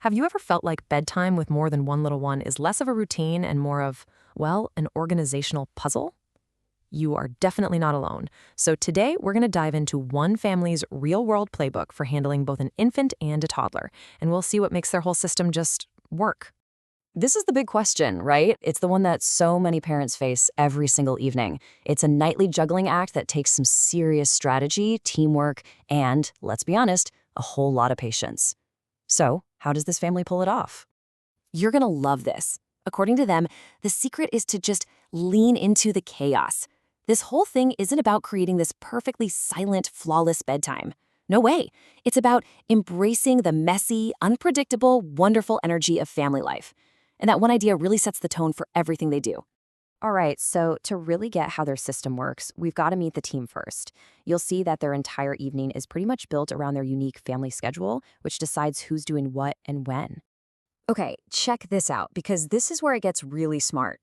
Have you ever felt like bedtime with more than one little one is less of a routine and more of, well, an organizational puzzle? You are definitely not alone. So today we're going to dive into one family's real-world playbook for handling both an infant and a toddler, and we'll see what makes their whole system just work. This is the big question, right? It's the one that so many parents face every single evening. It's a nightly juggling act that takes some serious strategy, teamwork, and, let's be honest, a whole lot of patience. So, how does this family pull it off? You're gonna love this. According to them, the secret is to just lean into the chaos. This whole thing isn't about creating this perfectly silent, flawless bedtime. No way. It's about embracing the messy, unpredictable, wonderful energy of family life. And that one idea really sets the tone for everything they do. All right, so to really get how their system works, we've got to meet the team first. You'll see that their entire evening is pretty much built around their unique family schedule, which decides who's doing what and when. Okay, check this out, because this is where it gets really smart.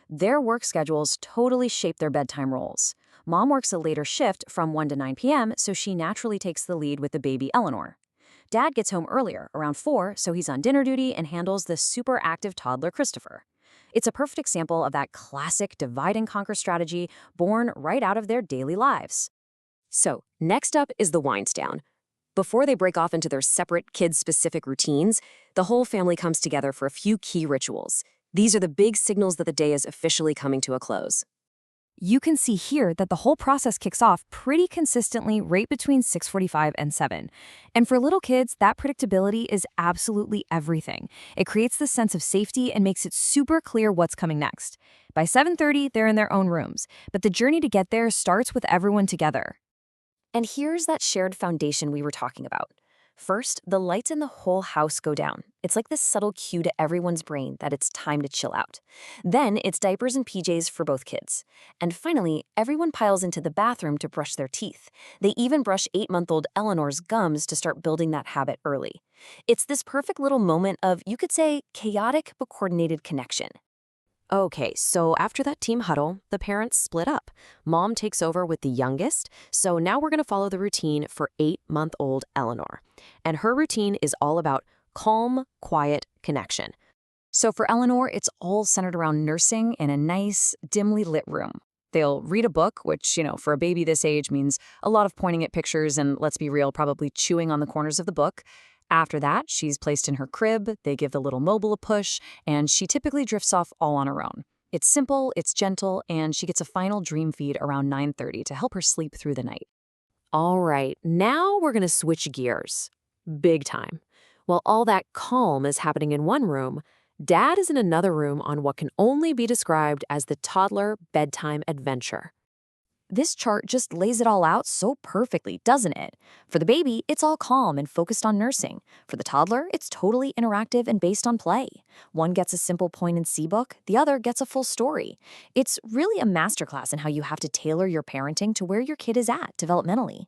Their work schedules totally shape their bedtime roles. Mom works a later shift from 1 to 9 p.m., so she naturally takes the lead with the baby Eleanor. Dad gets home earlier, around 4, so he's on dinner duty and handles the super active toddler Christopher. It's a perfect example of that classic divide and conquer strategy born right out of their daily lives. So, next up is the winds down. Before they break off into their separate kid-specific routines, the whole family comes together for a few key rituals. These are the big signals that the day is officially coming to a close. You can see here that the whole process kicks off pretty consistently right between 6:45 and 7. And for little kids, that predictability is absolutely everything. It creates this sense of safety and makes it super clear what's coming next. By 7:30, they're in their own rooms, but the journey to get there starts with everyone together. And here's that shared foundation we were talking about. First, the lights in the whole house go down. It's like this subtle cue to everyone's brain that it's time to chill out. Then it's diapers and PJs for both kids. And finally, everyone piles into the bathroom to brush their teeth. They even brush 8-month-old Eleanor's gums to start building that habit early. It's this perfect little moment of, you could say, chaotic but coordinated connection. Okay, so after that team huddle, the parents split up. Mom takes over with the youngest, so now we're going to follow the routine for 8-month-old Eleanor. And her routine is all about calm, quiet connection. So for Eleanor, it's all centered around nursing in a nice, dimly lit room. They'll read a book, which, for a baby this age means a lot of pointing at pictures and, let's be real, probably chewing on the corners of the book. After that, she's placed in her crib, they give the little mobile a push, and she typically drifts off all on her own. It's simple, it's gentle, and she gets a final dream feed around 9:30 to help her sleep through the night. All right, now we're going to switch gears. Big time. While all that calm is happening in one room, Dad is in another room on what can only be described as the toddler bedtime adventure. This chart just lays it all out so perfectly, doesn't it? For the baby, it's all calm and focused on nursing. For the toddler, it's totally interactive and based on play. One gets a simple point-and-see book, the other gets a full story. It's really a masterclass in how you have to tailor your parenting to where your kid is at developmentally.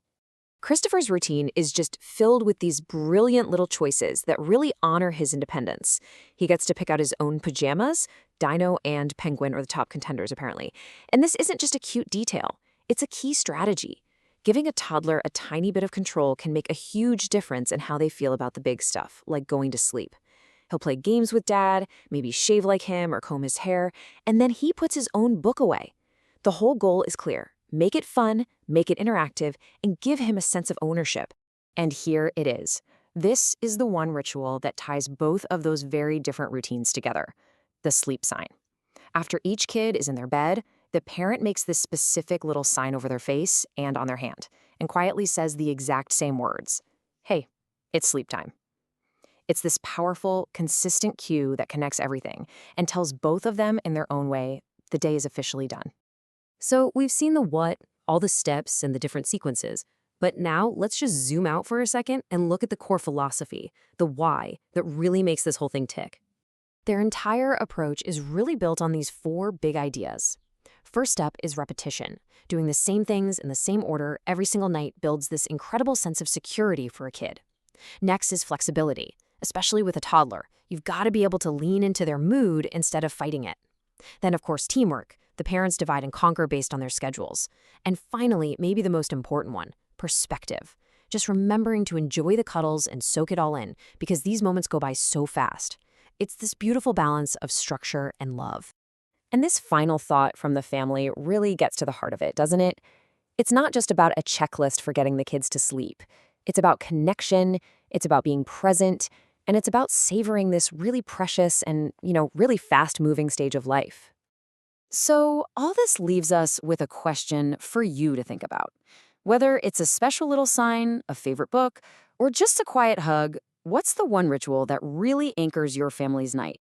Christopher's routine is just filled with these brilliant little choices that really honor his independence. He gets to pick out his own pajamas. Dino and Penguin are the top contenders, apparently. And this isn't just a cute detail. It's a key strategy. Giving a toddler a tiny bit of control can make a huge difference in how they feel about the big stuff, like going to sleep. He'll play games with Dad, maybe shave like him or comb his hair, and then he puts his own book away. The whole goal is clear. Make it fun, make it interactive, and give him a sense of ownership. And here it is. This is the one ritual that ties both of those very different routines together: the sleep sign. After each kid is in their bed, the parent makes this specific little sign over their face and on their hand, and quietly says the exact same words. Hey, it's sleep time. It's this powerful, consistent cue that connects everything and tells both of them in their own way the day is officially done. So we've seen the what, all the steps and the different sequences, but now let's just zoom out for a second and look at the core philosophy, the why, that really makes this whole thing tick. Their entire approach is really built on these 4 big ideas. First up is repetition. Doing the same things in the same order every single night builds this incredible sense of security for a kid. Next is flexibility. Especially with a toddler, you've got to be able to lean into their mood instead of fighting it. Then, of course, teamwork. The parents divide and conquer based on their schedules. And finally, maybe the most important one, perspective. just remembering to enjoy the cuddles and soak it all in, because these moments go by so fast. It's this beautiful balance of structure and love. And this final thought from the family really gets to the heart of it, doesn't it? It's not just about a checklist for getting the kids to sleep. It's about connection, it's about being present, and it's about savoring this really precious and, really fast-moving stage of life. So, all this leaves us with a question for you to think about. Whether it's a special little sign, a favorite book, or just a quiet hug, what's the one ritual that really anchors your family's night?